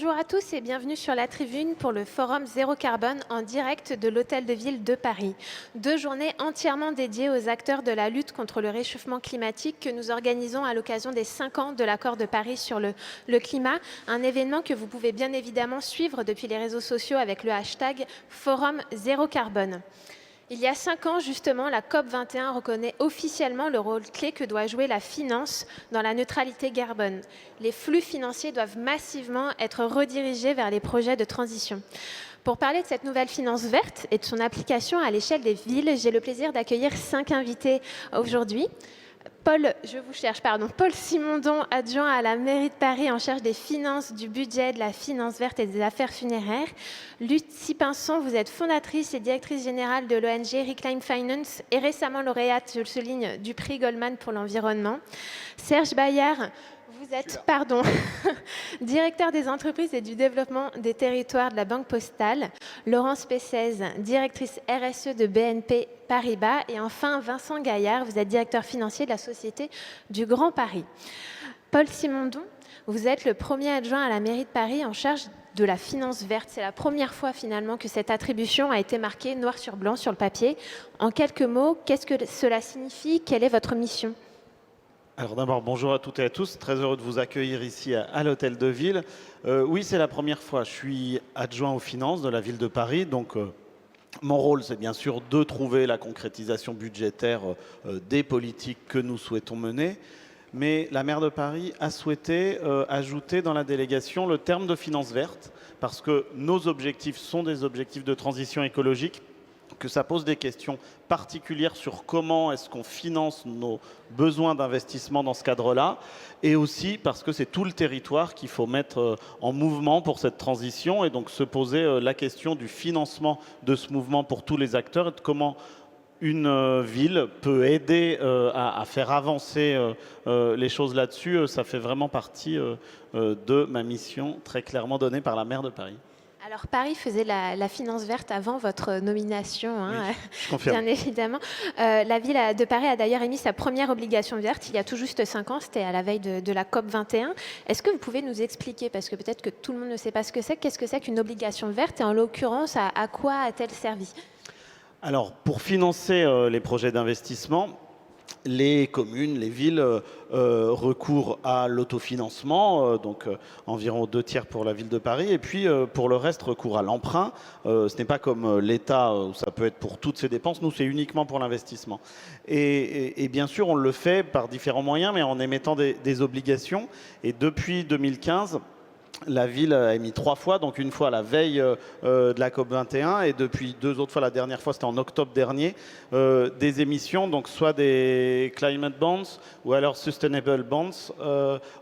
Bonjour à tous et bienvenue sur la tribune pour le Forum Zéro Carbone en direct de l'Hôtel de Ville de Paris. 2 journées entièrement dédiées aux acteurs de la lutte contre le réchauffement climatique que nous organisons à l'occasion des 5 ans de l'accord de Paris sur le climat. Un événement que vous pouvez bien évidemment suivre depuis les réseaux sociaux avec le hashtag Forum Zéro Carbone. Il y a 5 ans, justement, la COP21 reconnaît officiellement le rôle clé que doit jouer la finance dans la neutralité carbone. Les flux financiers doivent massivement être redirigés vers les projets de transition. Pour parler de cette nouvelle finance verte et de son application à l'échelle des villes, j'ai le plaisir d'accueillir 5 invités aujourd'hui. Paul Simondon, adjoint à la mairie de Paris en charge des finances, du budget, de la finance verte et des affaires funéraires. Lucie Pinson, vous êtes fondatrice et directrice générale de l'ONG Reclaim Finance et récemment lauréate, je le souligne, du prix Goldman pour l'environnement. Serge Bayard, vous êtes, directeur des entreprises et du développement des territoires de la Banque Postale. Laurence Pessez, directrice RSE de BNP Paribas. Et enfin, Vincent Gaillard, vous êtes directeur financier de la Société du Grand Paris. Paul Simondon, vous êtes le premier adjoint à la mairie de Paris en charge de la finance verte. C'est la première fois finalement que cette attribution a été marquée noir sur blanc sur le papier. En quelques mots, qu'est-ce que cela signifie? Quelle est votre mission? Alors d'abord, bonjour à toutes et à tous. Très heureux de vous accueillir ici à l'Hôtel de Ville. Oui, c'est la première fois. Je suis adjoint aux finances de la ville de Paris. Donc, mon rôle, c'est bien sûr de trouver la concrétisation budgétaire des politiques que nous souhaitons mener. Mais la maire de Paris a souhaité ajouter dans la délégation le terme de finance verte parce que nos objectifs sont des objectifs de transition écologique, que ça pose des questions particulières sur comment est-ce qu'on finance nos besoins d'investissement dans ce cadre-là, et aussi parce que c'est tout le territoire qu'il faut mettre en mouvement pour cette transition, et donc se poser la question du financement de ce mouvement pour tous les acteurs, et de comment une ville peut aider à faire avancer les choses là-dessus. Ça fait vraiment partie de ma mission très clairement donnée par la maire de Paris. Alors Paris faisait la finance verte avant votre nomination, Oui, je confirme. bien évidemment. La ville de Paris a d'ailleurs émis sa première obligation verte il y a tout juste 5 ans, c'était à la veille de la COP21. Est-ce que vous pouvez nous expliquer, parce que peut-être que tout le monde ne sait pas ce que c'est, qu'est-ce que c'est qu'une obligation verte et en l'occurrence, à quoi a-t-elle servi? Alors, pour financer les projets d'investissement, les communes, les villes recourent à l'autofinancement, donc environ 2/3 pour la ville de Paris, et puis pour le reste, recours à l'emprunt. Ce n'est pas comme l'État, où ça peut être pour toutes ces dépenses. Nous, c'est uniquement pour l'investissement. Et bien sûr, on le fait par différents moyens, mais en émettant des obligations. Et depuis 2015, la ville a émis 3 fois, donc une fois à la veille de la COP21 et depuis 2 autres fois, la dernière fois c'était en octobre dernier, des émissions, donc soit des climate bonds ou alors sustainable bonds.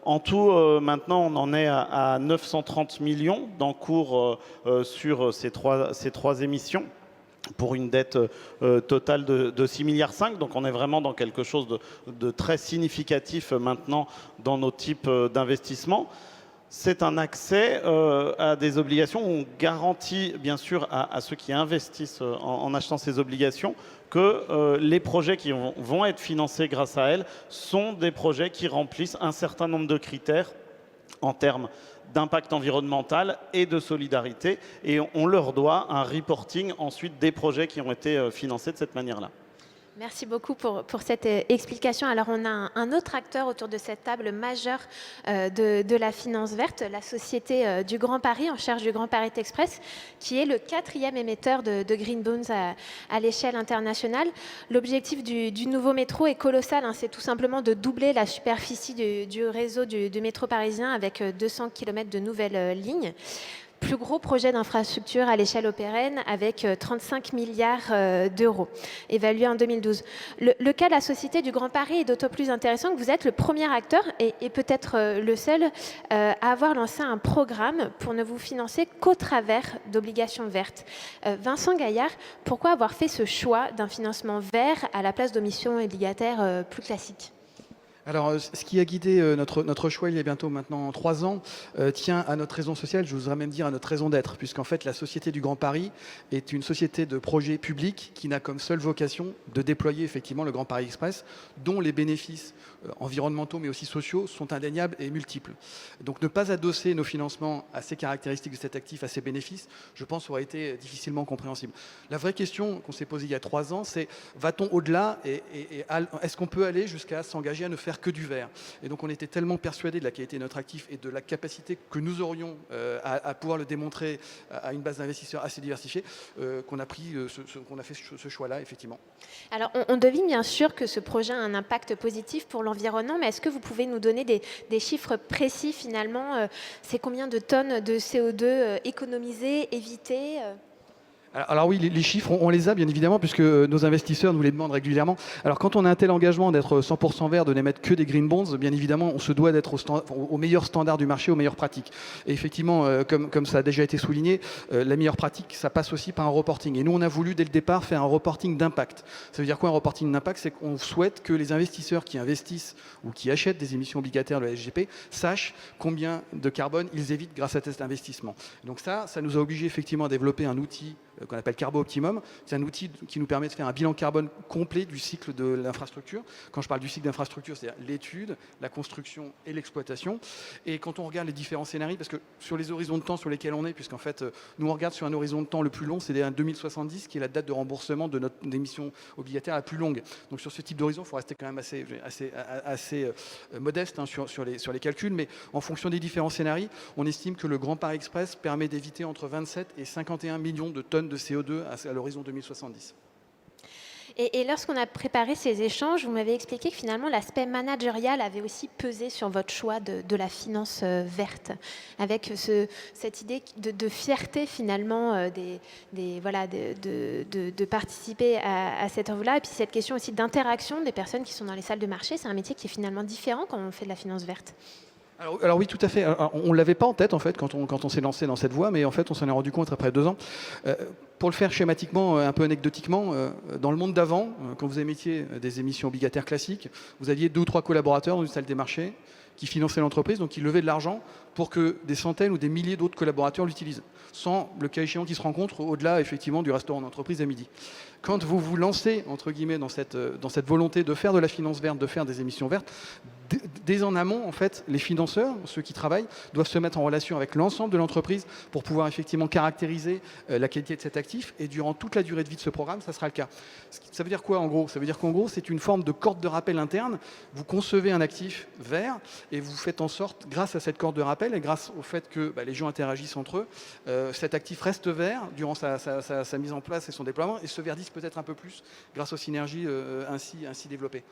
En tout, maintenant on en est à 930 millions d'encours sur ces trois émissions, pour une dette totale de 6,5 milliards. Donc on est vraiment dans quelque chose de très significatif maintenant dans nos types d'investissements. C'est un accès à des obligations où on garantit bien sûr à ceux qui investissent en achetant ces obligations que les projets qui vont être financés grâce à elles sont des projets qui remplissent un certain nombre de critères en termes d'impact environnemental et de solidarité. Et on leur doit un reporting ensuite des projets qui ont été financés de cette manière-là. Merci beaucoup pour cette explication. Alors, on a un autre acteur autour de cette table majeur de la finance verte, la Société du Grand Paris, en charge du Grand Paris Express, qui est le 4e émetteur de Green Bonds à l'échelle internationale. L'objectif du nouveau métro est colossal, hein, c'est tout simplement de doubler la superficie du réseau du métro parisien avec 200 km de nouvelles lignes. Plus gros projet d'infrastructure à l'échelle européenne avec 35 milliards d'euros, évalué en 2012. Le cas de la Société du Grand Paris est d'autant plus intéressant que vous êtes le premier acteur et peut-être le seul à avoir lancé un programme pour ne vous financer qu'au travers d'obligations vertes. Vincent Gaillard, pourquoi avoir fait ce choix d'un financement vert à la place d'omissions obligataires plus classiques ? Alors, ce qui a guidé notre choix il y a bientôt maintenant 3 ans tient à notre raison sociale, je voudrais même dire à notre raison d'être, puisqu'en fait la Société du Grand Paris est une société de projet public qui n'a comme seule vocation de déployer effectivement le Grand Paris Express, dont les bénéfices environnementaux mais aussi sociaux sont indéniables et multiples. Donc ne pas adosser nos financements à ces caractéristiques de cet actif, à ces bénéfices, je pense aurait été difficilement compréhensible. La vraie question qu'on s'est posée il y a 3 ans, c'est va-t-on au-delà et est-ce qu'on peut aller jusqu'à s'engager à ne faire que du vert? Et donc on était tellement persuadés de la qualité de notre actif et de la capacité que nous aurions à pouvoir le démontrer à une base d'investisseurs assez diversifiée qu'on a fait ce choix-là, effectivement. Alors, on devine bien sûr que ce projet a un impact positif pour l'environnement, mais est-ce que vous pouvez nous donner des chiffres précis finalement? C'est combien de tonnes de CO2 économisées, évitées? Alors oui, les chiffres, on les a bien évidemment, puisque nos investisseurs nous les demandent régulièrement. Alors quand on a un tel engagement d'être 100% vert, de n'émettre que des green bonds, bien évidemment, on se doit d'être au meilleur standard du marché, aux meilleures pratiques. Et effectivement, comme ça a déjà été souligné, la meilleure pratique, ça passe aussi par un reporting. Et nous, on a voulu dès le départ faire un reporting d'impact. Ça veut dire quoi un reporting d'impact? C'est qu'on souhaite que les investisseurs qui investissent ou qui achètent des émissions obligataires de la SGP sachent combien de carbone ils évitent grâce à cet investissement. Donc ça nous a obligé effectivement à développer un outil qu'on appelle Carbo Optimum. C'est un outil qui nous permet de faire un bilan carbone complet du cycle de l'infrastructure. Quand je parle du cycle d'infrastructure, c'est-à-dire l'étude, la construction et l'exploitation. Et quand on regarde les différents scénarios, parce que sur les horizons de temps sur lesquels on est, puisqu'en fait, nous on regarde sur un horizon de temps le plus long, c'est 2070, qui est la date de remboursement de notre émission obligataire la plus longue. Donc sur ce type d'horizon, il faut rester quand même assez modeste sur les calculs, mais en fonction des différents scénarios, on estime que le Grand Paris Express permet d'éviter entre 27 et 51 millions de tonnes de CO2 à l'horizon 2070. Et lorsqu'on a préparé ces échanges, vous m'avez expliqué que finalement l'aspect managérial avait aussi pesé sur votre choix de la finance verte, avec cette idée de fierté finalement de participer à cette œuvre-là, et puis cette question aussi d'interaction des personnes qui sont dans les salles de marché. C'est un métier qui est finalement différent quand on fait de la finance verte. Alors oui, tout à fait. Alors, on ne l'avait pas en tête en fait quand on s'est lancé dans cette voie, mais en fait on s'en est rendu compte après 2 ans. Pour le faire schématiquement, un peu anecdotiquement, dans le monde d'avant, quand vous émettiez des émissions obligataires classiques, vous aviez 2 ou 3 collaborateurs dans une salle des marchés qui finançaient l'entreprise, donc qui levaient de l'argent pour que des centaines ou des milliers d'autres collaborateurs l'utilisent, sans le cas échéant qu'ils se rencontrent au-delà effectivement du restaurant d'entreprise à midi. Quand vous vous lancez entre guillemets dans cette volonté de faire de la finance verte, de faire des émissions vertes, dès en amont, en fait, les financeurs, ceux qui travaillent, doivent se mettre en relation avec l'ensemble de l'entreprise pour pouvoir effectivement caractériser la qualité de cet actif. Et durant toute la durée de vie de ce programme, ça sera le cas. Ça veut dire quoi en gros? Ça veut dire qu'en gros, c'est une forme de corde de rappel interne. Vous concevez un actif vert et vous faites en sorte, grâce à cette corde de rappel et grâce au fait que les gens interagissent entre eux, cet actif reste vert durant sa mise en place et son déploiement et se verdisse peut-être un peu plus grâce aux synergies ainsi développées.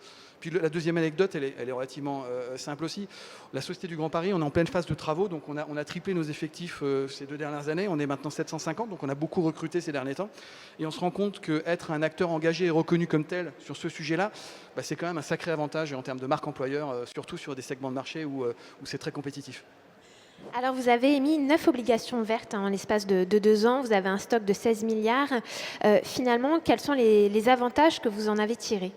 Puis la deuxième anecdote, elle est relativement simple aussi. La Société du Grand Paris, on est en pleine phase de travaux, donc on a triplé nos effectifs ces 2 dernières années. On est maintenant 750, donc on a beaucoup recruté ces derniers temps. Et on se rend compte qu'être un acteur engagé et reconnu comme tel sur ce sujet-là, c'est quand même un sacré avantage en termes de marque employeur, surtout sur des segments de marché où c'est très compétitif. Alors, vous avez émis 9 obligations vertes en l'espace de 2 ans. Vous avez un stock de 16 milliards. Finalement, quels sont les avantages que vous en avez tirés?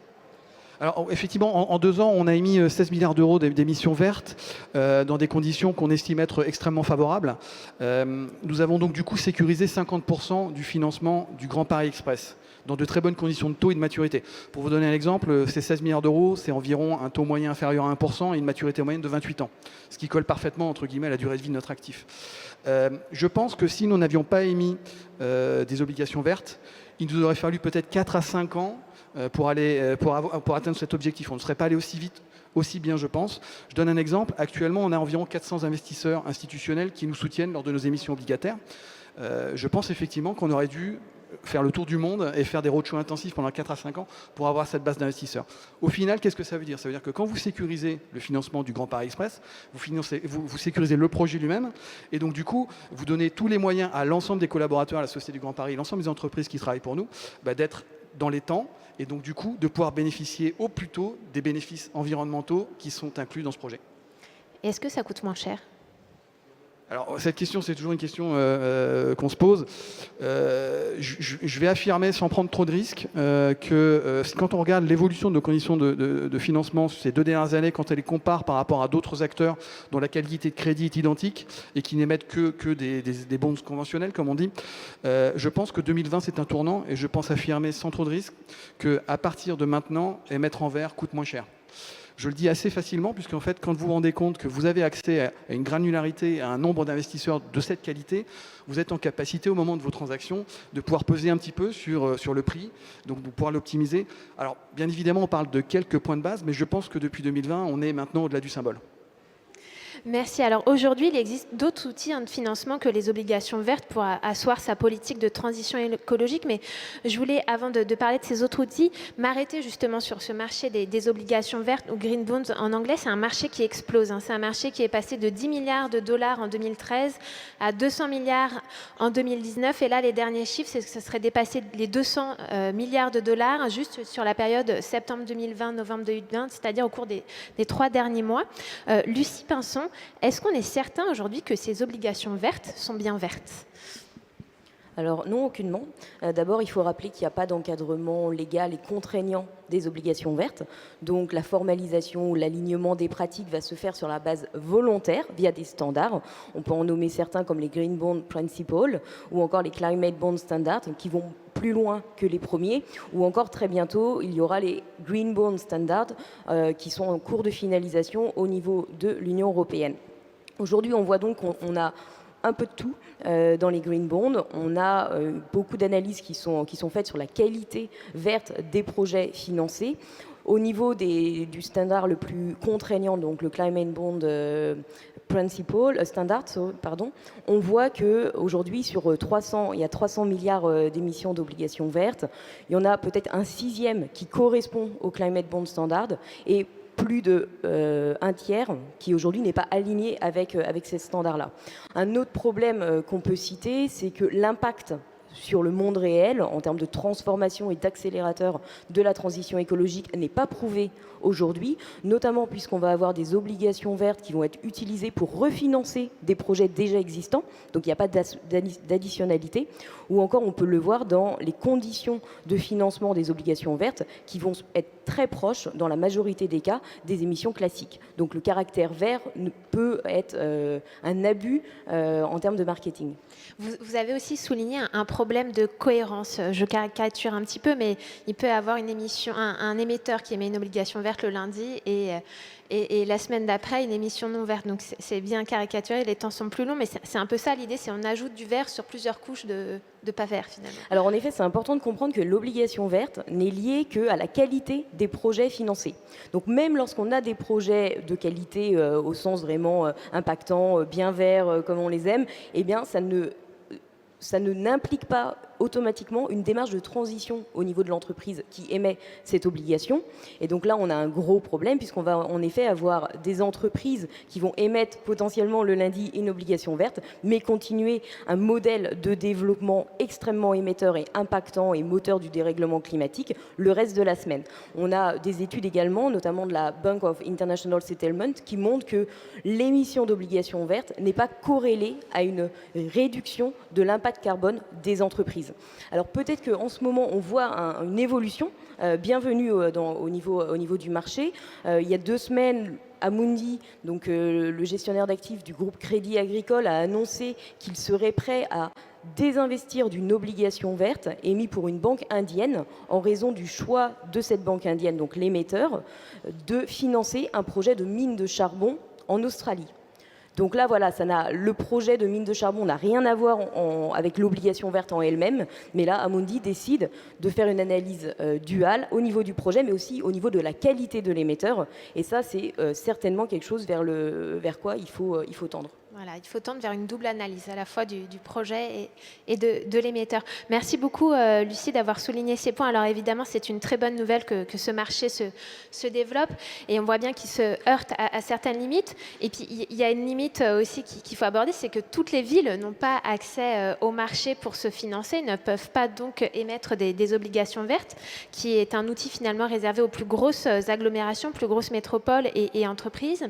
Alors effectivement, en 2 ans, on a émis 16 milliards d'euros d'émissions vertes dans des conditions qu'on estime être extrêmement favorables. Nous avons donc du coup sécurisé 50% du financement du Grand Paris Express dans de très bonnes conditions de taux et de maturité. Pour vous donner un exemple, ces 16 milliards d'euros, c'est environ un taux moyen inférieur à 1% et une maturité moyenne de 28 ans, ce qui colle parfaitement, entre guillemets, à la durée de vie de notre actif. Je pense que si nous n'avions pas émis des obligations vertes, il nous aurait fallu peut-être 4 à 5 ans pour atteindre cet objectif. On ne serait pas allé aussi vite, aussi bien, je pense. Je donne un exemple. Actuellement, on a environ 400 investisseurs institutionnels qui nous soutiennent lors de nos émissions obligataires. Je pense effectivement qu'on aurait dû faire le tour du monde et faire des roadshows intensifs pendant 4 à 5 ans pour avoir cette base d'investisseurs. Au final, qu'est-ce que ça veut dire? Ça veut dire que quand vous sécurisez le financement du Grand Paris Express, vous sécurisez le projet lui-même et donc du coup, vous donnez tous les moyens à l'ensemble des collaborateurs à la Société du Grand Paris, l'ensemble des entreprises qui travaillent pour nous, d'être dans les temps et donc du coup de pouvoir bénéficier au plus tôt des bénéfices environnementaux qui sont inclus dans ce projet. Est-ce que ça coûte moins cher? Alors, cette question, c'est toujours une question qu'on se pose. Je vais affirmer, sans prendre trop de risques, que quand on regarde l'évolution de nos conditions de financement ces 2 dernières années, quand elle les compare par rapport à d'autres acteurs dont la qualité de crédit est identique et qui n'émettent que des bonds conventionnels, comme on dit, je pense que 2020, c'est un tournant, et je pense affirmer, sans trop de risques, qu'à partir de maintenant, émettre en vert coûte moins cher. Je le dis assez facilement, puisqu'en fait, quand vous vous rendez compte que vous avez accès à une granularité, à un nombre d'investisseurs de cette qualité, vous êtes en capacité, au moment de vos transactions, de pouvoir peser un petit peu sur le prix, donc de pouvoir l'optimiser. Alors, bien évidemment, on parle de quelques points de base, mais je pense que depuis 2020, on est maintenant au-delà du symbole. Merci. Alors aujourd'hui, il existe d'autres outils de financement que les obligations vertes pour asseoir sa politique de transition écologique. Mais je voulais, avant de parler de ces autres outils, m'arrêter justement sur ce marché des obligations vertes ou green bonds en anglais. C'est un marché qui explose. C'est un marché qui est passé de 10 milliards de dollars en 2013 à 200 milliards en 2019. Et là, les derniers chiffres, c'est que ça serait dépassé les 200 milliards de dollars juste sur la période septembre 2020, novembre 2020, c'est-à-dire au cours des 3 derniers mois. Lucie Pinson, est-ce qu'on est certain aujourd'hui que ces obligations vertes sont bien vertes ? Alors non, aucunement. D'abord, il faut rappeler qu'il n'y a pas d'encadrement légal et contraignant des obligations vertes. Donc la formalisation ou l'alignement des pratiques va se faire sur la base volontaire via des standards. On peut en nommer certains comme les Green Bond Principles ou encore les Climate Bond Standards qui vont plus loin que les premiers, ou encore très bientôt, il y aura les Green Bond Standards qui sont en cours de finalisation au niveau de l'Union européenne. Aujourd'hui, on voit donc qu'on a un peu de tout dans les green bonds. On a beaucoup d'analyses qui sont faites sur la qualité verte des projets financés. Au niveau du standard le plus contraignant, donc le Climate Bond Standard, on voit qu'aujourd'hui, il y a 300 milliards d'émissions d'obligations vertes. Il y en a peut-être un 6e qui correspond au Climate Bond Standard et plus de un tiers qui aujourd'hui n'est pas aligné avec ces standards-là. Un autre problème qu'on peut citer, c'est que l'impact sur le monde réel, en termes de transformation et d'accélérateur de la transition écologique, n'est pas prouvé aujourd'hui, notamment puisqu'on va avoir des obligations vertes qui vont être utilisées pour refinancer des projets déjà existants, donc il n'y a pas d'additionnalité, ou encore on peut le voir dans les conditions de financement des obligations vertes qui vont être très proches, dans la majorité des cas, des émissions classiques. Donc le caractère vert peut être un abus en termes de marketing. Vous avez aussi souligné un problème de cohérence. Je caricature un petit peu, mais il peut y avoir un émetteur qui émet une obligation verte le lundi et la semaine d'après, une émission non verte. Donc c'est bien caricaturé, les temps sont plus longs, mais c'est un peu ça l'idée, c'est on ajoute du vert sur plusieurs couches de pas vert finalement. Alors en effet, c'est important de comprendre que l'obligation verte n'est liée qu'à la qualité des projets financés. Donc même lorsqu'on a des projets de qualité au sens vraiment impactant, bien vert, comme on les aime, eh bien ça n'implique pas automatiquement une démarche de transition au niveau de l'entreprise qui émet cette obligation. Et donc là, on a un gros problème puisqu'on va en effet avoir des entreprises qui vont émettre potentiellement le lundi une obligation verte, mais continuer un modèle de développement extrêmement émetteur et impactant et moteur du dérèglement climatique le reste de la semaine. On a des études également, notamment de la Bank of International Settlement, qui montrent que l'émission d'obligations vertes n'est pas corrélée à une réduction de l'impact carbone des entreprises. Alors peut-être qu'en ce moment, on voit une évolution bienvenue au niveau du marché. Il y a 2 semaines, Amundi, donc le gestionnaire d'actifs du groupe Crédit Agricole, a annoncé qu'il serait prêt à désinvestir d'une obligation verte émise pour une banque indienne en raison du choix de cette banque indienne, donc l'émetteur, de financer un projet de mine de charbon en Australie. Donc là, voilà, le projet de mine de charbon n'a rien à voir avec l'obligation verte en elle-même, mais là, Amundi décide de faire une analyse duale au niveau du projet, mais aussi au niveau de la qualité de l'émetteur. Et ça, c'est certainement quelque chose vers quoi il faut tendre. Voilà, il faut tendre vers une double analyse, à la fois du projet et de l'émetteur. Merci beaucoup, Lucie, d'avoir souligné ces points. Alors évidemment, c'est une très bonne nouvelle que ce marché se développe et on voit bien qu'il se heurte à certaines limites. Et puis, il y a une limite aussi qu'il faut aborder, c'est que toutes les villes n'ont pas accès au marché pour se financer, ne peuvent pas donc émettre des obligations vertes, qui est un outil finalement réservé aux plus grosses agglomérations, plus grosses métropoles et entreprises.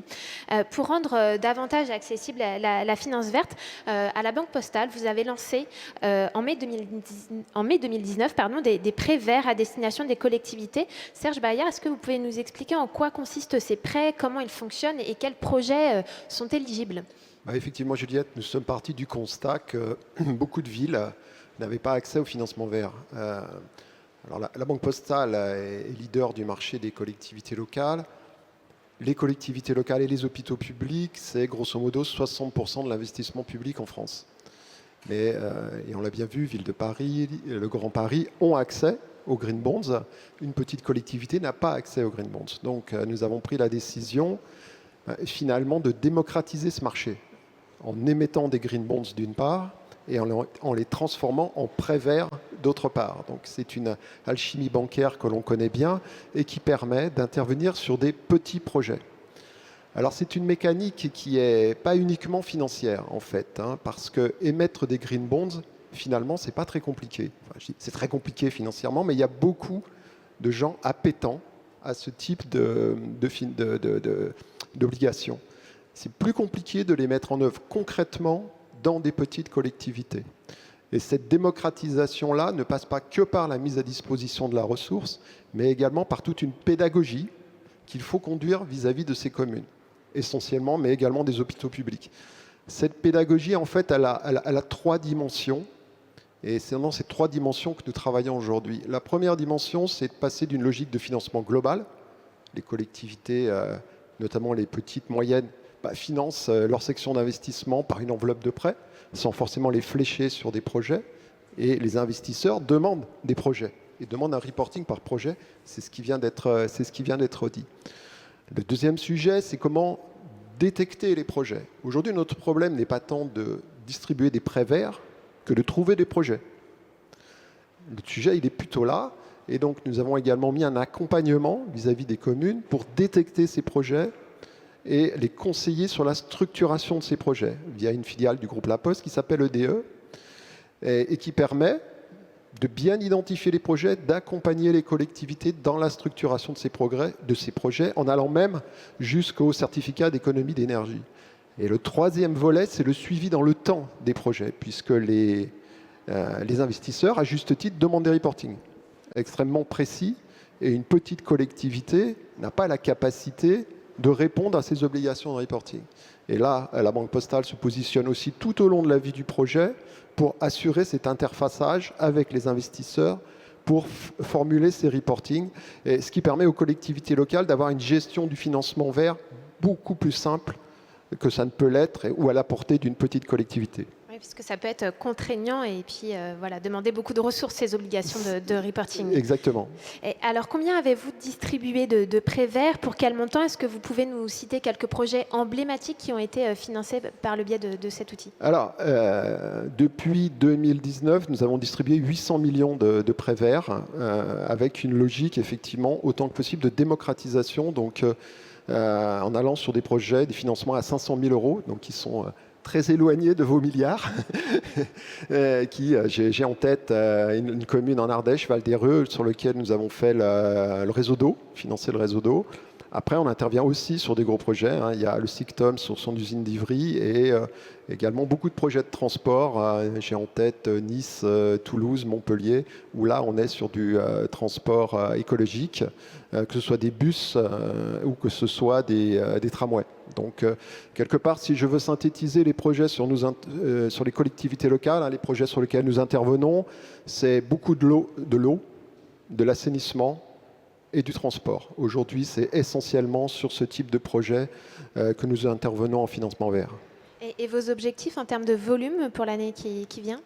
Pour rendre davantage accessible la finance verte. À la Banque Postale, vous avez lancé en mai 2019 des prêts verts à destination des collectivités. Serge Bayard, est-ce que vous pouvez nous expliquer en quoi consistent ces prêts, comment ils fonctionnent et quels projets sont éligibles? Effectivement, Juliette, nous sommes partis du constat que beaucoup de villes n'avaient pas accès au financement vert. Alors la Banque Postale est leader du marché des collectivités locales. Les collectivités locales et les hôpitaux publics, c'est grosso modo 60% de l'investissement public en France. Mais, et on l'a bien vu, Ville de Paris, le Grand Paris ont accès aux Green Bonds. Une petite collectivité n'a pas accès aux Green Bonds. Donc nous avons pris la décision finalement de démocratiser ce marché en émettant des Green Bonds d'une part et en les transformant en prêts verts d'autre part. Donc c'est une alchimie bancaire que l'on connaît bien et qui permet d'intervenir sur des petits projets. Alors c'est une mécanique qui n'est pas uniquement financière en fait, parce que émettre des Green Bonds, finalement, c'est pas très compliqué. Enfin, c'est très compliqué financièrement, mais il y a beaucoup de gens appétents à ce type d'obligations. C'est plus compliqué de les mettre en œuvre concrètement dans des petites collectivités. Et cette démocratisation-là ne passe pas que par la mise à disposition de la ressource, mais également par toute une pédagogie qu'il faut conduire vis-à-vis de ces communes, essentiellement, mais également des hôpitaux publics. Cette pédagogie, en fait, elle a trois dimensions, et c'est dans ces trois dimensions que nous travaillons aujourd'hui. La première dimension, c'est de passer d'une logique de financement global. Les collectivités, notamment les petites, moyennes, financent leur section d'investissement par une enveloppe de prêts, sans forcément les flécher sur des projets. Et les investisseurs demandent des projets et demandent un reporting par projet. C'est ce qui vient d'être dit. Le deuxième sujet, c'est comment détecter les projets. Aujourd'hui, notre problème n'est pas tant de distribuer des prêts verts que de trouver des projets. Le sujet, il est plutôt là. Et donc, nous avons également mis un accompagnement vis-à-vis des communes pour détecter ces projets et les conseiller sur la structuration de ces projets via une filiale du groupe La Poste qui s'appelle EDE et qui permet de bien identifier les projets, d'accompagner les collectivités dans la structuration de ces projets en allant même jusqu'au certificat d'économie d'énergie. Et le troisième volet, c'est le suivi dans le temps des projets, puisque les investisseurs, à juste titre, demandent des reportings extrêmement précis et une petite collectivité n'a pas la capacité de répondre à ces obligations de reporting. Et là, la Banque Postale se positionne aussi tout au long de la vie du projet pour assurer cet interfaçage avec les investisseurs pour formuler ces reportings, et ce qui permet aux collectivités locales d'avoir une gestion du financement vert beaucoup plus simple que ça ne peut l'être ou à la portée d'une petite collectivité. Oui, puisque ça peut être contraignant et puis demander beaucoup de ressources, ces obligations de reporting. Exactement. Et alors, combien avez-vous distribué de prêts verts? Pour quel montant? Est-ce que vous pouvez nous citer quelques projets emblématiques qui ont été financés par le biais de cet outil? Alors, depuis 2019, nous avons distribué 800 millions de prêts verts avec une logique, effectivement, autant que possible de démocratisation, donc en allant sur des projets, des financements à 500 000 euros, donc qui sont très éloigné de vos milliards. J'ai en tête une commune en Ardèche, Val-d'Ereux, sur lequel nous avons fait le réseau d'eau, financé le réseau d'eau. Après, on intervient aussi sur des gros projets. Il y a le SICTOM sur son usine d'Ivry et également beaucoup de projets de transport. J'ai en tête Nice, Toulouse, Montpellier, où là, on est sur du transport écologique, que ce soit des bus ou que ce soit des tramways. Donc, quelque part, si je veux synthétiser les projets sur les collectivités locales, les projets sur lesquels nous intervenons, c'est beaucoup de l'eau, de l'assainissement et du transport. Aujourd'hui, c'est essentiellement sur ce type de projet que nous intervenons en financement vert. Et vos objectifs en termes de volume pour l'année qui vient?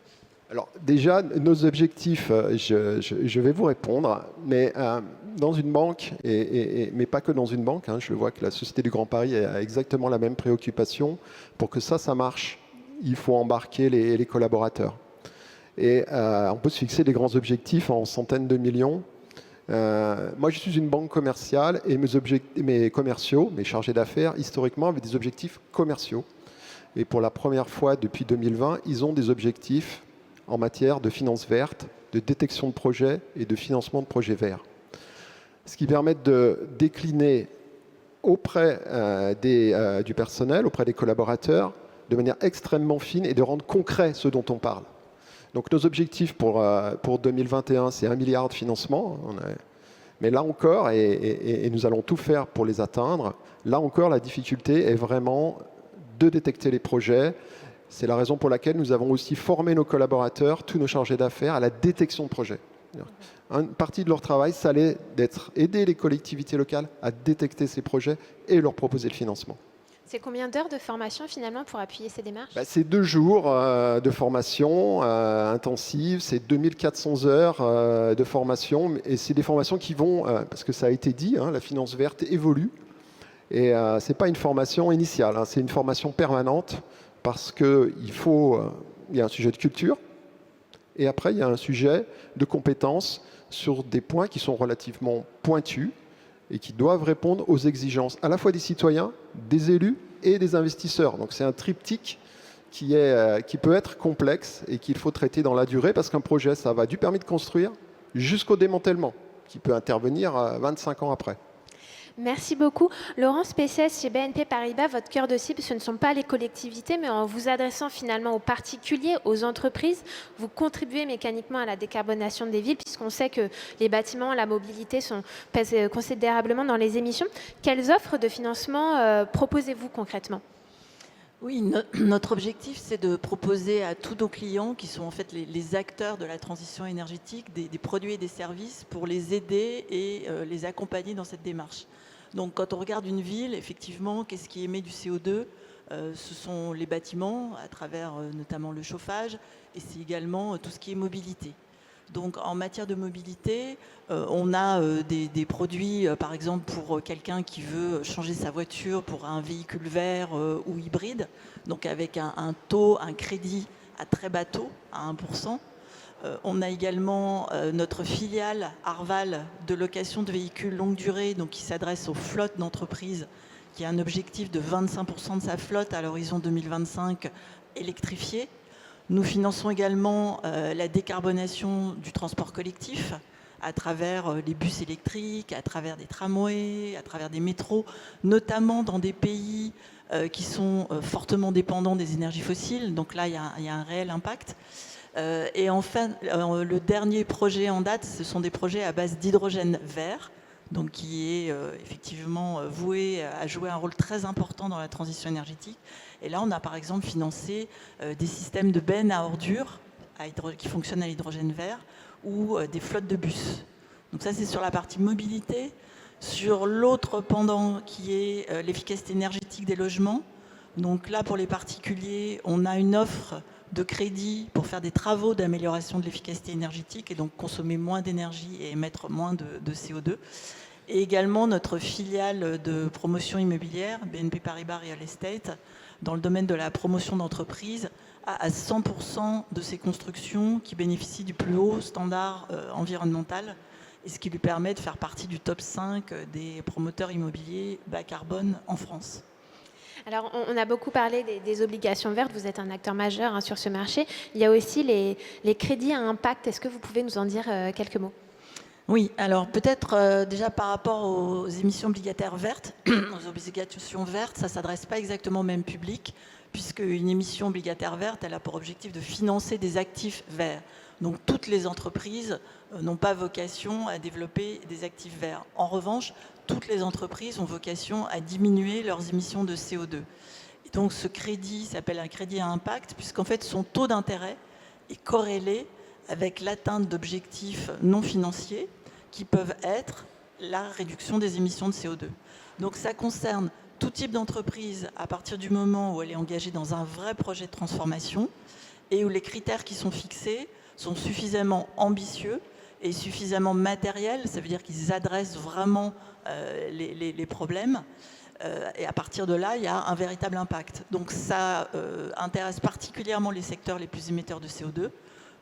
Alors déjà, nos objectifs, je vais vous répondre, mais dans une banque, mais pas que dans une banque, je vois que la Société du Grand Paris a exactement la même préoccupation. Pour que ça marche, il faut embarquer les collaborateurs. Et on peut se fixer des grands objectifs en centaines de millions. Moi, je suis une banque commerciale et mes commerciaux, mes chargés d'affaires, historiquement, avaient des objectifs commerciaux. Et pour la première fois depuis 2020, ils ont des objectifs en matière de finances vertes, de détection de projets et de financement de projets verts. Ce qui permet de décliner auprès du personnel, auprès des collaborateurs, de manière extrêmement fine et de rendre concret ce dont on parle. Donc nos objectifs pour 2021, c'est 1 milliard de financement. Mais là encore, et nous allons tout faire pour les atteindre, là encore, la difficulté est vraiment de détecter les projets. C'est la raison pour laquelle nous avons aussi formé nos collaborateurs, tous nos chargés d'affaires, à la détection de projets. Une partie de leur travail, ça allait d'être aider les collectivités locales à détecter ces projets et leur proposer le financement. C'est combien d'heures de formation finalement pour appuyer ces démarches? C'est 2 jours de formation intensive, c'est 2400 heures de formation, et c'est des formations qui vont, parce que ça a été dit, la finance verte évolue, et ce n'est pas une formation initiale, c'est une formation permanente, parce qu'il y a un sujet de culture, et après il y a un sujet de compétences sur des points qui sont relativement pointus, et qui doivent répondre aux exigences à la fois des citoyens, des élus et des investisseurs. Donc c'est un triptyque qui peut être complexe et qu'il faut traiter dans la durée, parce qu'un projet, ça va du permis de construire jusqu'au démantèlement, qui peut intervenir 25 ans après. Merci beaucoup. Laurence Pessès, chez BNP Paribas, votre cœur de cible, ce ne sont pas les collectivités, mais en vous adressant finalement aux particuliers, aux entreprises, vous contribuez mécaniquement à la décarbonation des villes, puisqu'on sait que les bâtiments, la mobilité pèsent considérablement dans les émissions. Quelles offres de financement proposez-vous concrètement ? Oui, notre objectif, c'est de proposer à tous nos clients, qui sont en fait les acteurs de la transition énergétique, des produits et des services pour les aider et les accompagner dans cette démarche. Donc quand on regarde une ville, effectivement, qu'est-ce qui émet du CO2 ? Ce sont les bâtiments, à travers notamment le chauffage, et c'est également tout ce qui est mobilité. Donc en matière de mobilité, on a des produits, par exemple pour quelqu'un qui veut changer sa voiture pour un véhicule vert ou hybride, donc avec un taux, un crédit à très bas taux, à 1%. On a également notre filiale Arval de location de véhicules longue durée, donc qui s'adresse aux flottes d'entreprises, qui a un objectif de 25% de sa flotte à l'horizon 2025 électrifiée. Nous finançons également la décarbonation du transport collectif à travers les bus électriques, à travers des tramways, à travers des métros, notamment dans des pays qui sont fortement dépendants des énergies fossiles. Donc là, il y a un réel impact. Et enfin, le dernier projet en date, ce sont des projets à base d'hydrogène vert, donc qui est effectivement voué à jouer un rôle très important dans la transition énergétique. Et là, on a par exemple financé des systèmes de bennes à ordures qui fonctionnent à l'hydrogène vert ou des flottes de bus. Donc ça, c'est sur la partie mobilité. Sur l'autre pendant qui est l'efficacité énergétique des logements. Donc là, pour les particuliers, on a une offre de crédit pour faire des travaux d'amélioration de l'efficacité énergétique et donc consommer moins d'énergie et émettre moins de CO2. Et également notre filiale de promotion immobilière, BNP Paribas Real Estate, dans le domaine de la promotion d'entreprise, a à 100% de ses constructions qui bénéficient du plus haut standard environnemental, et ce qui lui permet de faire partie du top 5 des promoteurs immobiliers bas carbone en France. Alors, on a beaucoup parlé des obligations vertes. Vous êtes un acteur majeur sur ce marché. Il y a aussi les crédits à impact. Est-ce que vous pouvez nous en dire quelques mots ? Oui, alors peut-être déjà par rapport aux émissions obligataires vertes, aux obligations vertes, ça ne s'adresse pas exactement au même public, puisque une émission obligataire verte, elle a pour objectif de financer des actifs verts. Donc toutes les entreprises n'ont pas vocation à développer des actifs verts. En revanche, toutes les entreprises ont vocation à diminuer leurs émissions de CO2. Et donc ce crédit s'appelle un crédit à impact, puisqu'en fait son taux d'intérêt est corrélé avec l'atteinte d'objectifs non financiers qui peuvent être la réduction des émissions de CO2. Donc ça concerne tout type d'entreprise à partir du moment où elle est engagée dans un vrai projet de transformation et où les critères qui sont fixés sont suffisamment ambitieux et suffisamment matériels, ça veut dire qu'ils adressent vraiment les problèmes. Et à partir de là, il y a un véritable impact. Donc ça intéresse particulièrement les secteurs les plus émetteurs de CO2,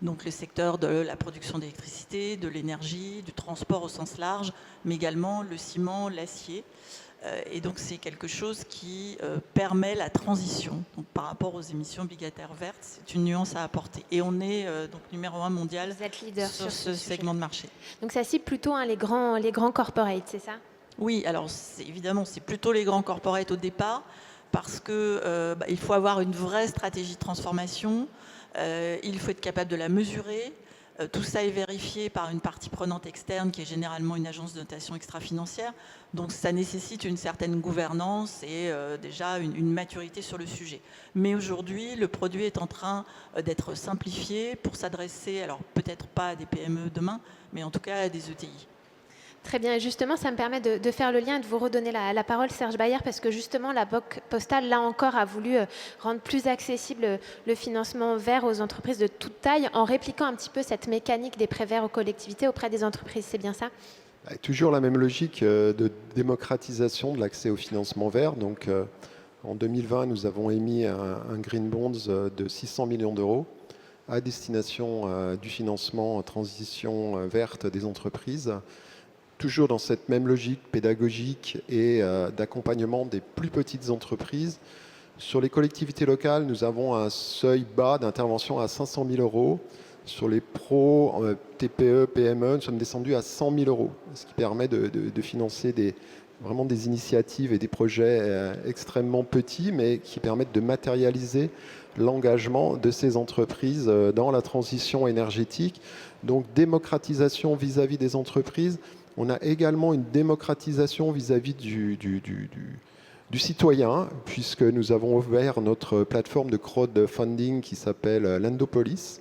donc les secteurs de la production d'électricité, de l'énergie, du transport au sens large, mais également le ciment, l'acier. Et donc c'est quelque chose qui permet la transition. Donc, par rapport aux émissions obligataires vertes, c'est une nuance à apporter. Et on est donc numéro 1 mondial sur ce segment de marché. Donc ça cible plutôt les grands corporates, c'est ça ? Oui, alors évidemment c'est plutôt les grands corporates au départ, parce que il faut avoir une vraie stratégie de transformation, il faut être capable de la mesurer. Tout ça est vérifié par une partie prenante externe qui est généralement une agence de notation extra-financière. Donc ça nécessite une certaine gouvernance et déjà une maturité sur le sujet. Mais aujourd'hui, le produit est en train d'être simplifié pour s'adresser, alors peut-être pas à des PME demain, mais en tout cas à des ETI. Très bien, et justement, ça me permet de faire le lien et de vous redonner la parole, Serge Bayer, parce que justement, la Banque Postale, là encore, a voulu rendre plus accessible le financement vert aux entreprises de toute taille, en répliquant un petit peu cette mécanique des prêts verts aux collectivités auprès des entreprises. C'est bien ça? Toujours la même logique de démocratisation de l'accès au financement vert. Donc, en 2020, nous avons émis un Green Bonds de 600 millions d'euros à destination du financement en transition verte des entreprises. Toujours dans cette même logique pédagogique et d'accompagnement des plus petites entreprises. Sur les collectivités locales, nous avons un seuil bas d'intervention à 500 000 euros. Sur les pros, TPE, PME, nous sommes descendus à 100 000 euros, ce qui permet de financer vraiment des initiatives et des projets extrêmement petits, mais qui permettent de matérialiser l'engagement de ces entreprises dans la transition énergétique. Donc, démocratisation vis-à-vis des entreprises. On a également une démocratisation vis-à-vis du citoyen, puisque nous avons ouvert notre plateforme de crowdfunding qui s'appelle Landopolis,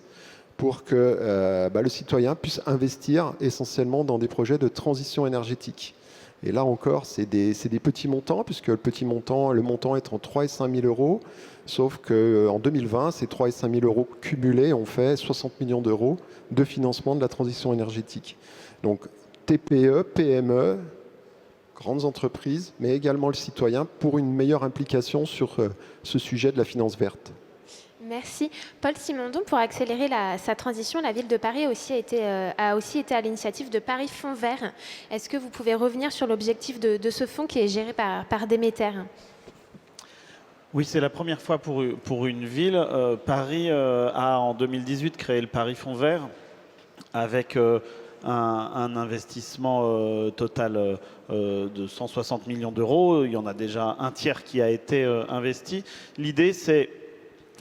pour que le citoyen puisse investir essentiellement dans des projets de transition énergétique. Et là encore, c'est des petits montants, puisque le montant est entre 3 et 5 000 euros, sauf qu'en 2020, ces 3 et 5 000 euros cumulés ont fait 60 millions d'euros de financement de la transition énergétique. Donc, TPE, PME, grandes entreprises, mais également le citoyen pour une meilleure implication sur ce sujet de la finance verte. Merci. Paul Simondon, pour accélérer sa transition, la ville de Paris a aussi été à l'initiative de Paris Fonds Vert. Est-ce que vous pouvez revenir sur l'objectif de ce fonds qui est géré par Déméter? Oui, c'est la première fois pour une ville. Paris a en 2018 créé le Paris Fonds Vert avec un investissement total de 160 millions d'euros. Il y en a déjà un tiers qui a été investi. L'idée, c'est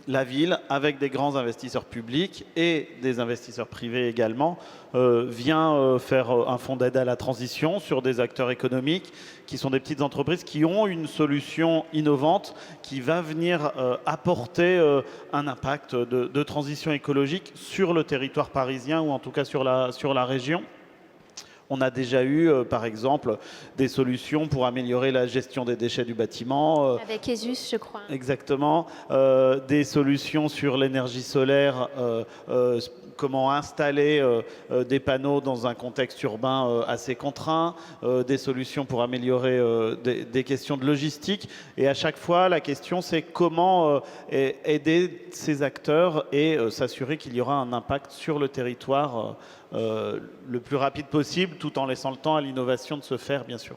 la ville, avec des grands investisseurs publics et des investisseurs privés également, vient faire un fonds d'aide à la transition sur des acteurs économiques qui sont des petites entreprises qui ont une solution innovante qui va venir apporter un impact de transition écologique sur le territoire parisien ou en tout cas sur la région. On a déjà eu, par exemple, des solutions pour améliorer la gestion des déchets du bâtiment. Avec ESUS, je crois. Exactement. Des solutions sur l'énergie solaire, comment installer des panneaux dans un contexte urbain assez contraint, des solutions pour améliorer des questions de logistique. Et à chaque fois, la question, c'est comment aider ces acteurs et s'assurer qu'il y aura un impact sur le territoire le plus rapide possible, tout en laissant le temps à l'innovation de se faire, bien sûr.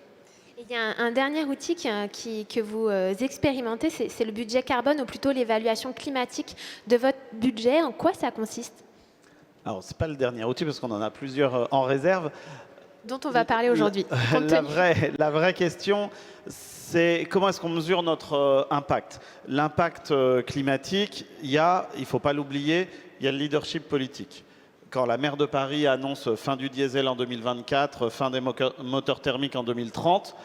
Il y a un dernier outil que vous expérimentez, c'est le budget carbone, ou plutôt l'évaluation climatique de votre budget. En quoi ça consiste? Alors, ce n'est pas le dernier outil, parce qu'on en a plusieurs en réserve. Dont on va parler aujourd'hui. La vraie question, c'est comment est-ce qu'on mesure notre impact? L'impact climatique, il ne faut pas l'oublier, il y a le leadership politique. Quand la maire de Paris annonce fin du diesel en 2024, fin des moteurs thermiques en 2030,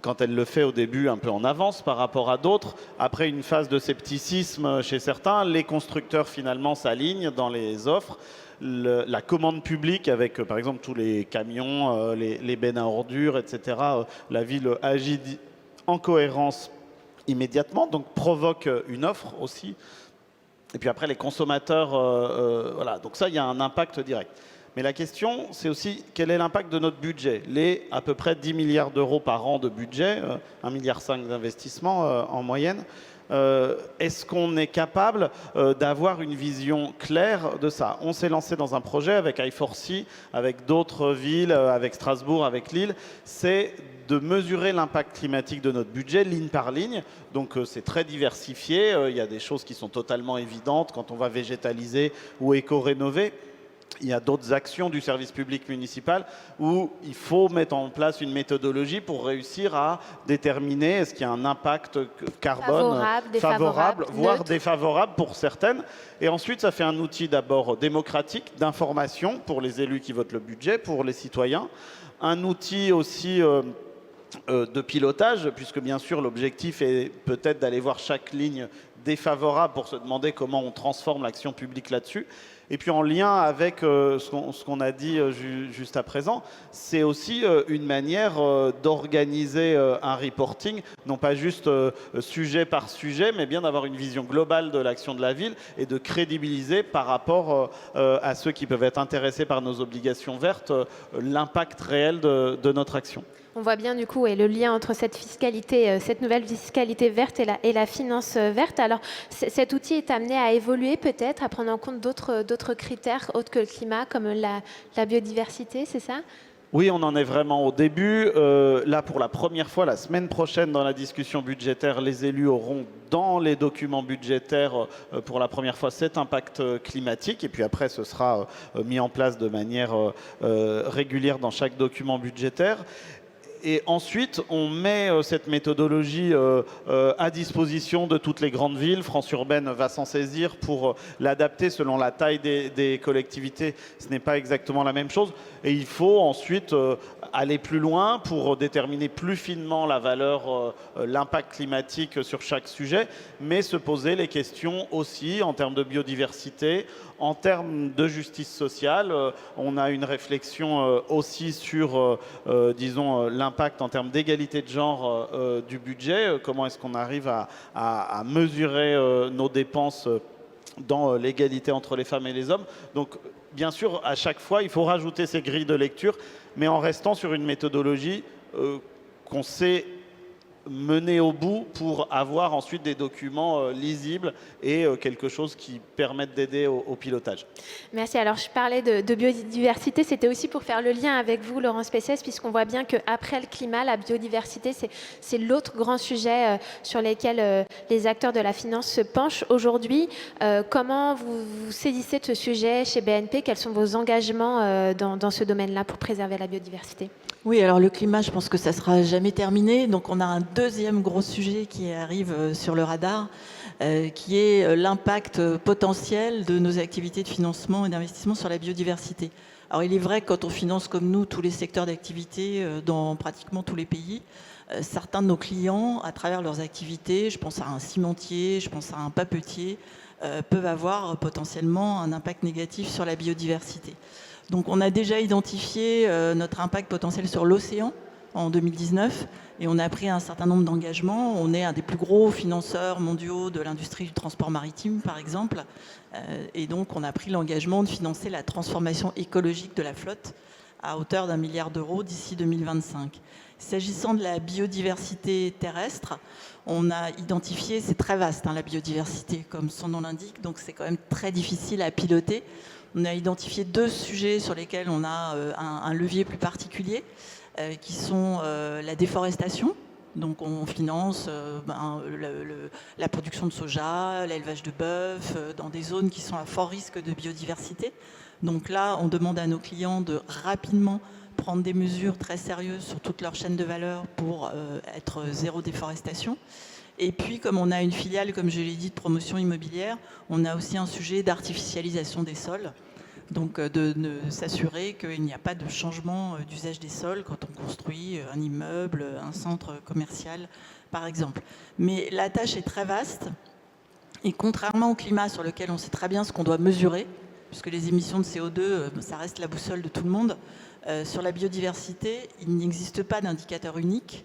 quand elle le fait au début un peu en avance par rapport à d'autres, après une phase de scepticisme chez certains, les constructeurs finalement s'alignent dans les offres. La commande publique avec par exemple tous les camions, les bennes à ordures, etc. La ville agit en cohérence immédiatement, donc provoque une offre aussi. Et puis après, les consommateurs, voilà. Donc ça, il y a un impact direct. Mais la question, c'est aussi quel est l'impact de notre budget? Les à peu près 10 milliards d'euros par an de budget, 1,5 milliard d'investissement en moyenne. Est-ce qu'on est capable d'avoir une vision claire de ça? On s'est lancé dans un projet avec I4C, avec d'autres villes, avec Strasbourg, avec Lille. C'est de mesurer l'impact climatique de notre budget ligne par ligne. Donc c'est très diversifié. Il y a des choses qui sont totalement évidentes quand on va végétaliser ou éco-rénover. il y a d'autres actions du service public municipal où il faut mettre en place une méthodologie pour réussir à déterminer est-ce qu'il y a un impact carbone favorable, voire neutre, défavorable pour certaines. Et ensuite, ça fait un outil d'abord démocratique, d'information pour les élus qui votent le budget, pour les citoyens. Un outil aussi de pilotage, puisque bien sûr l'objectif est peut-être d'aller voir chaque ligne défavorable pour se demander comment on transforme l'action publique là-dessus. Et puis en lien avec ce qu'on a dit juste à présent, c'est aussi une manière d'organiser un reporting, non pas juste sujet par sujet, mais bien d'avoir une vision globale de l'action de la ville et de crédibiliser par rapport à ceux qui peuvent être intéressés par nos obligations vertes, l'impact réel de notre action. On voit bien du coup le lien entre cette fiscalité, cette nouvelle fiscalité verte et la finance verte. Alors cet outil est amené à évoluer peut-être, à prendre en compte d'autres critères autres que le climat, comme la biodiversité, c'est ça ? Oui, on en est vraiment au début. Là, pour la première fois, la semaine prochaine, dans la discussion budgétaire, les élus auront dans les documents budgétaires, pour la première fois, cet impact climatique. Et puis après, ce sera mis en place de manière régulière dans chaque document budgétaire. Et ensuite, on met cette méthodologie à disposition de toutes les grandes villes. France Urbaine va s'en saisir pour l'adapter selon la taille des collectivités. Ce n'est pas exactement la même chose. Et il faut ensuite aller plus loin pour déterminer plus finement la valeur, l'impact climatique sur chaque sujet, mais se poser les questions aussi en termes de biodiversité, en termes de justice sociale. On a une réflexion aussi sur, disons, l'impact en termes d'égalité de genre du budget. Comment est-ce qu'on arrive à mesurer nos dépenses dans l'égalité entre les femmes et les hommes. Donc, bien sûr, à chaque fois, il faut rajouter ces grilles de lecture, mais en restant sur une méthodologie qu'on sait mener au bout pour avoir ensuite des documents lisibles et quelque chose qui permette d'aider au pilotage. Merci. Alors, je parlais de biodiversité. C'était aussi pour faire le lien avec vous, Laurence Pessès, puisqu'on voit bien qu'après le climat, la biodiversité, c'est l'autre grand sujet sur lequel les acteurs de la finance se penchent aujourd'hui. Comment vous saisissez de ce sujet chez BNP? Quels sont vos engagements dans ce domaine-là pour préserver la biodiversité? Oui, alors le climat, je pense que ça ne sera jamais terminé. Donc on a un deuxième gros sujet qui arrive sur le radar, qui est l'impact potentiel de nos activités de financement et d'investissement sur la biodiversité. Alors il est vrai que quand on finance comme nous tous les secteurs d'activité dans pratiquement tous les pays, certains de nos clients, à travers leurs activités, je pense à un cimentier, je pense à un papetier, peuvent avoir potentiellement un impact négatif sur la biodiversité. Donc on a déjà identifié notre impact potentiel sur l'océan en 2019 et on a pris un certain nombre d'engagements. On est un des plus gros financeurs mondiaux de l'industrie du transport maritime, par exemple. Et donc on a pris l'engagement de financer la transformation écologique de la flotte à hauteur d'1 milliard d'euros d'ici 2025. S'agissant de la biodiversité terrestre, on a identifié, c'est très vaste la biodiversité comme son nom l'indique, donc c'est quand même très difficile à piloter. On a identifié 2 sujets sur lesquels on a un levier plus particulier, qui sont la déforestation. Donc on finance la production de soja, l'élevage de bœuf, dans des zones qui sont à fort risque de biodiversité. Donc là, on demande à nos clients de rapidement prendre des mesures très sérieuses sur toute leur chaîne de valeur pour être zéro déforestation. Et puis, comme on a une filiale, comme je l'ai dit, de promotion immobilière, on a aussi un sujet d'artificialisation des sols. Donc, de s'assurer qu'il n'y a pas de changement d'usage des sols quand on construit un immeuble, un centre commercial, par exemple. Mais la tâche est très vaste. Et contrairement au climat sur lequel on sait très bien ce qu'on doit mesurer, puisque les émissions de CO2, ça reste la boussole de tout le monde, sur la biodiversité, il n'existe pas d'indicateur unique.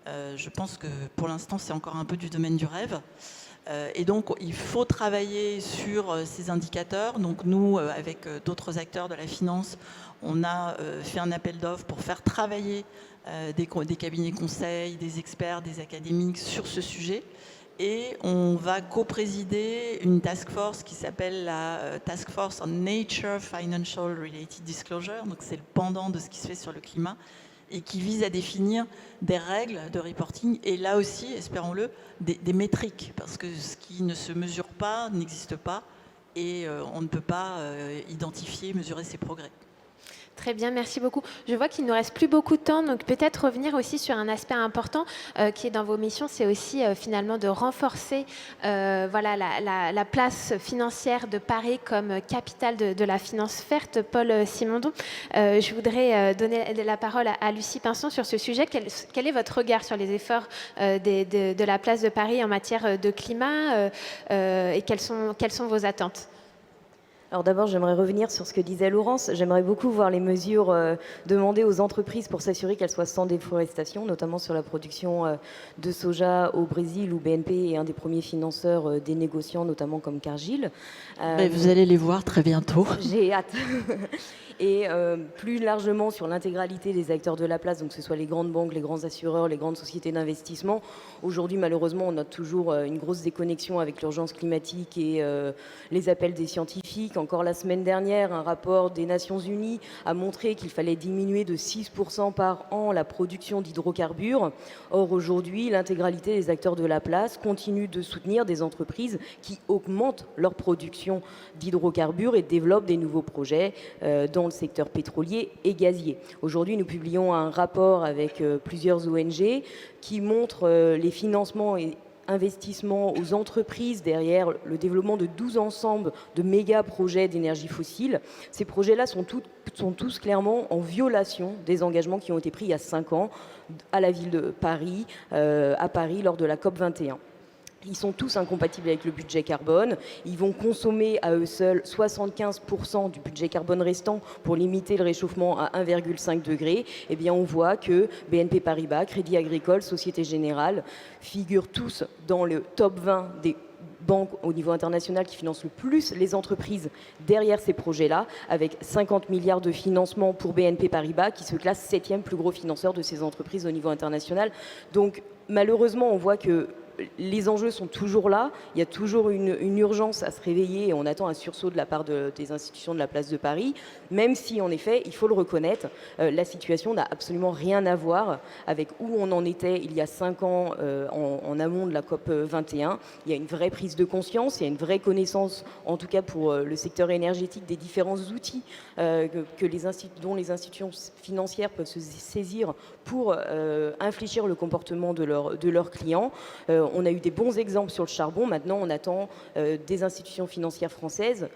Je pense que pour l'instant, c'est encore un peu du domaine du rêve. Et donc, il faut travailler sur ces indicateurs. Donc, nous, avec d'autres acteurs de la finance, on a fait un appel d'offres pour faire travailler des cabinets conseils, des experts, des académiques sur ce sujet. Et on va co-présider une task force qui s'appelle la Task Force on Nature Financial Related Disclosure. Donc, c'est le pendant de ce qui se fait sur le climat, et qui vise à définir des règles de reporting et là aussi, espérons-le, des métriques, parce que ce qui ne se mesure pas n'existe pas et on ne peut pas identifier, mesurer ces progrès. Très bien, merci beaucoup. Je vois qu'il ne nous reste plus beaucoup de temps, donc peut-être revenir aussi sur un aspect important qui est dans vos missions, c'est aussi finalement de renforcer voilà, la place financière de Paris comme capitale de la finance verte. Paul Simondon, je voudrais donner la parole à Lucie Pinson sur ce sujet. Quel est votre regard sur les efforts de la place de Paris en matière de climat et quelles sont vos attentes ? Alors d'abord, j'aimerais revenir sur ce que disait Laurence. J'aimerais beaucoup voir les mesures demandées aux entreprises pour s'assurer qu'elles soient sans déforestation, notamment sur la production de soja au Brésil, où BNP est un des premiers financeurs des négociants, notamment comme Cargill. Vous allez les voir très bientôt. J'ai hâte. Et plus largement sur l'intégralité des acteurs de la place, donc que ce soit les grandes banques, les grands assureurs, les grandes sociétés d'investissement. Aujourd'hui, malheureusement, on note toujours une grosse déconnexion avec l'urgence climatique et les appels des scientifiques. Encore la semaine dernière, un rapport des Nations Unies a montré qu'il fallait diminuer de 6% par an la production d'hydrocarbures. Or, aujourd'hui, l'intégralité des acteurs de la place continue de soutenir des entreprises qui augmentent leur production d'hydrocarbures et développent des nouveaux projets dans le secteur pétrolier et gazier. Aujourd'hui, nous publions un rapport avec plusieurs ONG qui montre les financements et investissements aux entreprises derrière le développement de 12 ensembles de méga projets d'énergie fossile. Ces projets-là sont tous clairement en violation des engagements qui ont été pris il y a 5 ans à la ville de Paris, à Paris lors de la COP 21. Ils sont tous incompatibles avec le budget carbone. Ils vont consommer à eux seuls 75% du budget carbone restant pour limiter le réchauffement à 1,5 degré. Eh bien, on voit que BNP Paribas, Crédit Agricole, Société Générale figurent tous dans le top 20 des banques au niveau international qui financent le plus les entreprises derrière ces projets-là, avec 50 milliards de financement pour BNP Paribas, qui se classe 7e plus gros financeur de ces entreprises au niveau international. Donc, malheureusement, on voit que les enjeux sont toujours là, il y a toujours une urgence à se réveiller et on attend un sursaut de la part des institutions de la place de Paris, même si en effet, il faut le reconnaître, la situation n'a absolument rien à voir avec où on en était il y a 5 ans en amont de la COP 21. Il y a une vraie prise de conscience, il y a une vraie connaissance, en tout cas pour le secteur énergétique, des différents outils dont les institutions financières peuvent se saisir pour infléchir le comportement de leurs clients. On a eu des bons exemples sur le charbon. Maintenant, on attend des institutions financières françaises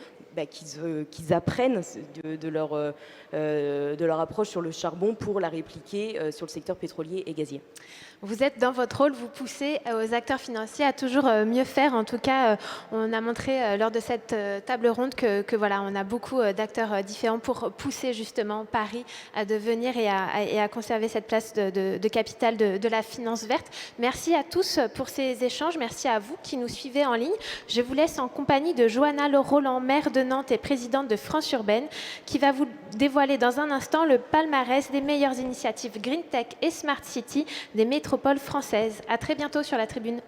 qu'ils apprennent de leur approche sur le charbon pour la répliquer sur le secteur pétrolier et gazier. Vous êtes dans votre rôle, vous poussez aux acteurs financiers à toujours mieux faire. En tout cas, on a montré lors de cette table ronde que voilà, on a beaucoup d'acteurs différents pour pousser justement Paris à devenir et à conserver cette place de capitale de la finance verte. Merci à tous pour ces échanges. Merci à vous qui nous suivez en ligne. Je vous laisse en compagnie de Johanna Roland, maire de Nantes et présidente de France Urbaine, qui va vous dévoiler dans un instant le palmarès des meilleures initiatives Green Tech et Smart City des métropoles françaises. À très bientôt sur la tribune.